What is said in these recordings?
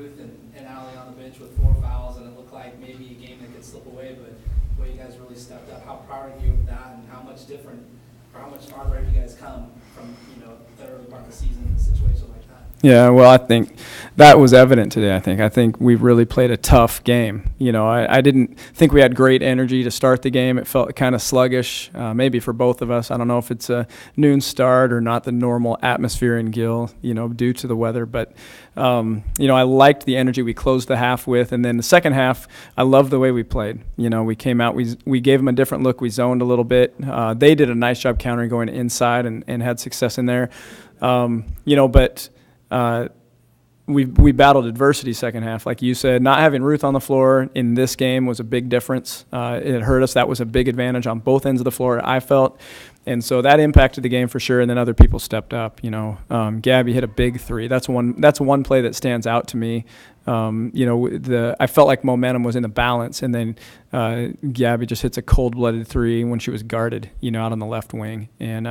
Ruth and Allie on the bench with 4 fouls, and it looked like maybe a game that could slip away, but the way you guys really stepped up, how proud are you of that, and how much different, or how much farther have you guys come from, the early part of the season in a situation like that? Yeah, well, I think that was evident today. I think we really played a tough game. I didn't think we had great energy to start the game. It felt kind of sluggish, maybe for both of us. I don't know if it's a noon start or not the normal atmosphere in Gill, due to the weather. But, I liked the energy we closed the half with. And then the second half, I loved the way we played. We came out, we gave them a different look. We zoned a little bit. They did a nice job countering, going inside and had success in there. But we battled adversity second half. Like you said, not having Ruth on the floor in this game was a big difference. It hurt us. That was a big advantage on both ends of the floor, I felt. And so that impacted the game for sure, and then other people stepped up. Gabby hit a big 3. That's one play that stands out to me. I felt like momentum was in the balance, and then Gabby just hits a cold-blooded 3 when she was guarded, out on the left wing. And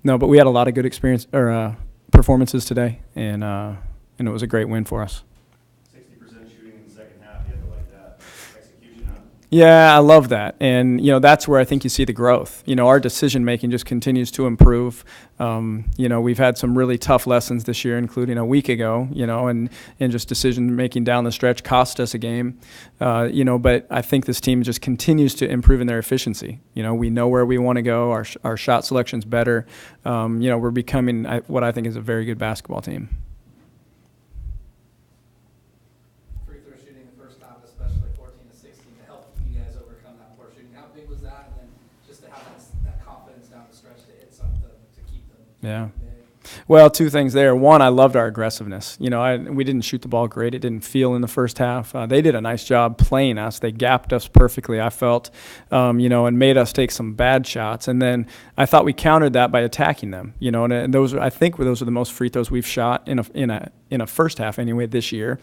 but we had a lot of good performances today, and it was a great win for us. 60% shooting in the second half, you have to like that. Execution, huh? Yeah, I love that. And, that's where I think you see the growth. Our decision-making just continues to improve. We've had some really tough lessons this year, including a week ago, and just decision-making down the stretch cost us a game. But I think this team just continues to improve in their efficiency. We know where we want to go. Our shot selection's better. We're becoming what I think is a very good basketball team. Free throw shooting the first half, especially 14 to 16, to help you guys overcome that poor shooting. How big was that? And then just to have that confidence down the stretch to hit something to keep them. Yeah. Well, 2 things there. One, I loved our aggressiveness. We didn't shoot the ball great. It didn't feel in the first half. They did a nice job playing us. They gapped us perfectly, I felt, and made us take some bad shots. And then I thought we countered that by attacking them. And I think those are the most free throws we've shot in a first half anyway this year.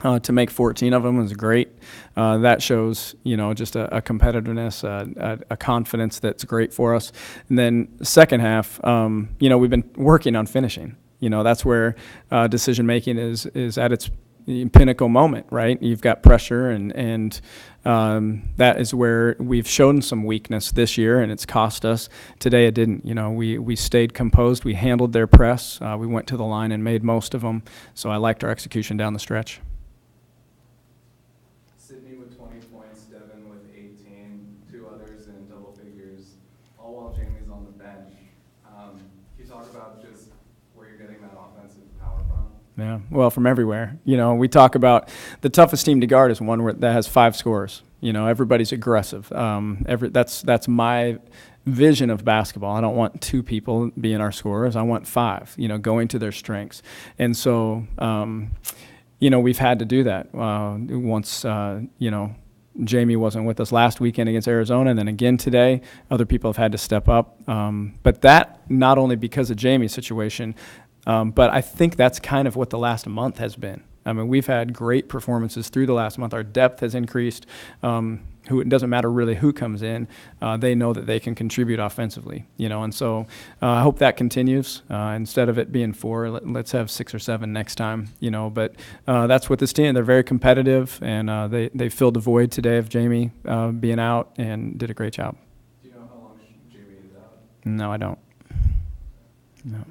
To make 14 of them was great. That shows, just a competitiveness, a confidence that's great for us. And then second half, we've been working on finishing. That's where decision-making is at its pinnacle moment, right? You've got pressure, and that is where we've shown some weakness this year, and it's cost us. Today it didn't. We stayed composed. We handled their press. We went to the line and made most of them. So I liked our execution down the stretch. Sydney with 20 points, Devin with 18, 2 others in double figures, all while Jamie's on the bench. Can you talk about just where you're getting that offensive power from? Yeah, well, from everywhere. We talk about the toughest team to guard is one that has 5 scorers. Everybody's aggressive. That's my vision of basketball. I don't want 2 people being our scorers. I want 5, going to their strengths. And so, we've had to do that once, Jamie wasn't with us last weekend against Arizona, and then again today. Other people have had to step up. But that, not only because of Jamie's situation, but I think that's kind of what the last month has been. We've had great performances through the last month. Our depth has increased. It doesn't matter really who comes in. They know that they can contribute offensively, and so I hope that continues. Instead of it being 4, let's have 6 or 7 next time, But that's what this team. They're very competitive, and they filled the void today of Jamie being out and did a great job. Do you know how long Jamie is out? No, I don't. No.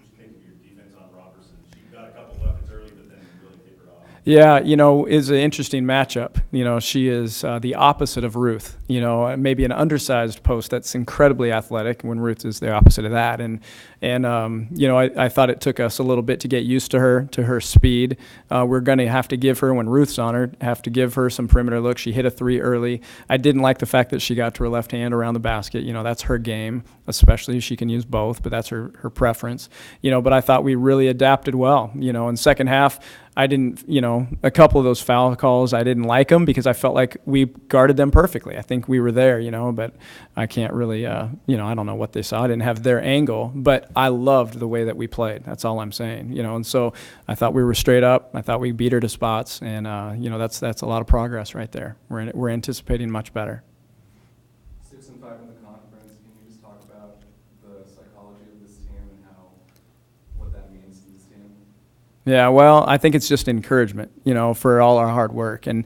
Yeah, is an interesting matchup. She is the opposite of Ruth. Maybe an undersized post that's incredibly athletic when Ruth is the opposite of that. And I thought it took us a little bit to get used to her speed. We're going to have to give her, when Ruth's on her, have to give her some perimeter look. She hit a 3 early. I didn't like the fact that she got to her left hand around the basket. That's her game, especially. She can use both, but that's her preference. But I thought we really adapted well. In second half, I didn't, a couple of those foul calls, I didn't like them because I felt like we guarded them perfectly. I think we were there, but I can't really, I don't know what they saw. I didn't have their angle, but I loved the way that we played. That's all I'm saying, and so I thought we were straight up. I thought we beat her to spots, and, that's a lot of progress right there. We're anticipating much better. 6-5 in the conference. Can you just talk about the psychology of this team and what that means to this team? Yeah, well, I think it's just encouragement, for all our hard work. And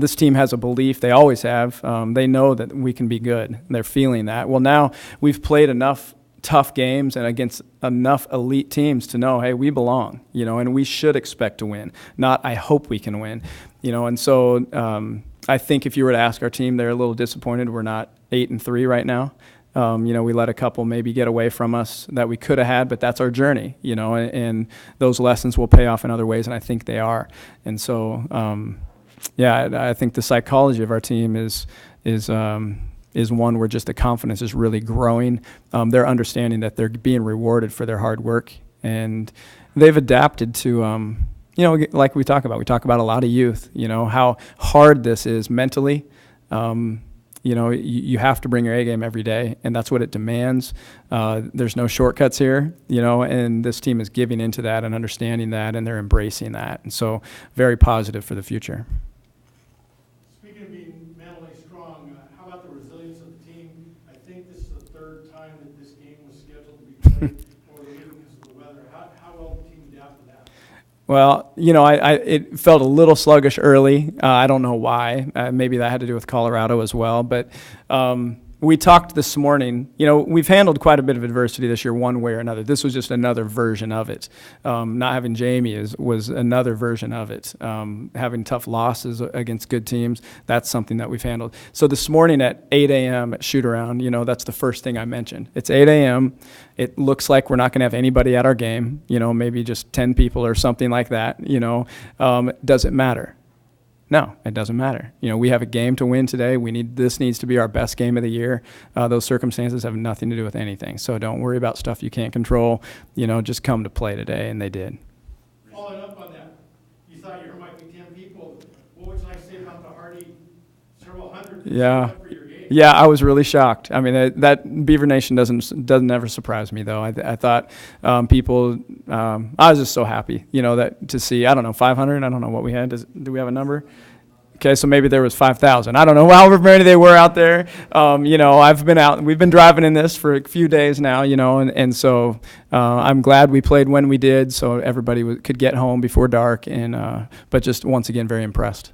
this team has a belief, they always have. They know that we can be good. They're feeling that. Well, now we've played enough tough games and against enough elite teams to know, hey, we belong, and we should expect to win, not I hope we can win. And so I think if you were to ask our team, they're a little disappointed we're not 8-3 right now. We let a couple maybe get away from us that we could have had, but that's our journey, and those lessons will pay off in other ways, and I think they are. And so, I think the psychology of our team is one where just the confidence is really growing. They're understanding that they're being rewarded for their hard work, and they've adapted to, like we talk about a lot of youth, how hard this is mentally. You have to bring your A game every day, and that's what it demands. There's no shortcuts here, and this team is giving into that and understanding that, and they're embracing that. And so very positive for the future. Speaking of being mentally strong, how about the resilience of the team? I think this is the third time that this game was scheduled to be played over the weekend because of the weather. How well the team adapted to that? Well, it felt a little sluggish early. I don't know why. Maybe that had to do with Colorado as well. But we talked this morning. We've handled quite a bit of adversity this year one way or another. This was just another version of it. Not having Jamie was another version of it. Having tough losses against good teams, that's something that we've handled. So this morning at 8 a.m. at shoot-around, that's the first thing I mentioned. It's 8 a.m. It looks like we're not going to have anybody at our game, maybe just 10 people or something like that. Does it matter? No, it doesn't matter. We have a game to win today. This needs to be our best game of the year. Those circumstances have nothing to do with anything. So don't worry about stuff you can't control. Just come to play today, and they did. Following up on that, you thought there might be 10 people. What would you like to say about the hardy several hundred that showed up for your game? Yeah, I was really shocked. I mean, that Beaver Nation doesn't ever surprise me, though. I thought people. I was just so happy, that to see. I don't know, 500. I don't know what we had. Do we have a number? Okay, so maybe there was 5,000. I don't know however many they were out there. I've been out. We've been driving in this for a few days now, and so I'm glad we played when we did, so everybody could get home before dark. And but just once again, very impressed.